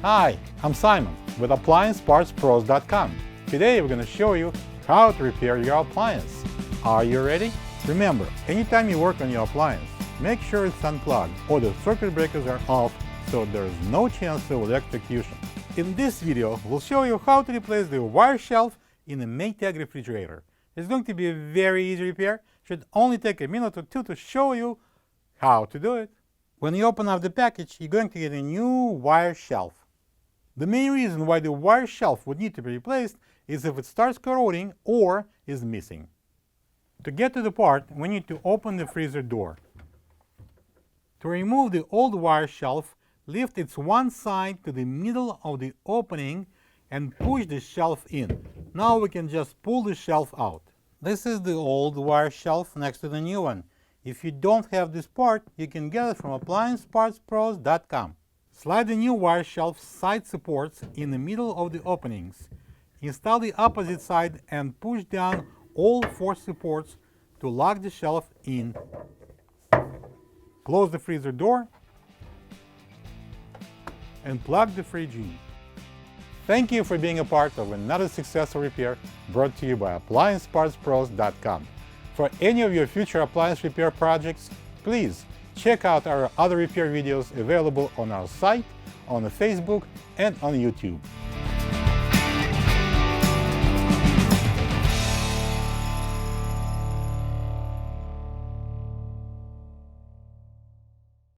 Hi, I'm Simon with AppliancePartsPros.com. Today we're going to show you how to repair your appliance. Are you ready? Remember, anytime you work on your appliance, make sure it's unplugged or the circuit breakers are off so there is no chance of electrocution. In this video, we'll show you how to replace the wire shelf in a Maytag refrigerator. It's going to be a very easy repair. Should only take a minute or two to show you how to do it. When you open up the package, you're going to get a new wire shelf. The main reason why the wire shelf would need to be replaced is if it starts corroding or is missing. To get to the part, we need to open the freezer door. To remove the old wire shelf, lift its one side to the middle of the opening and push the shelf in. Now we can just pull the shelf out. This is the old wire shelf next to the new one. If you don't have this part, you can get it from AppliancePartsPros.com. Slide the new wire shelf side supports in the middle of the openings. Install the opposite side and push down all four supports to lock the shelf in. Close the freezer door and plug the fridge in. Thank you for being a part of another successful repair brought to you by AppliancePartsPros.com. For any of your future appliance repair projects, please check out our other repair videos available on our site, on Facebook, and on YouTube.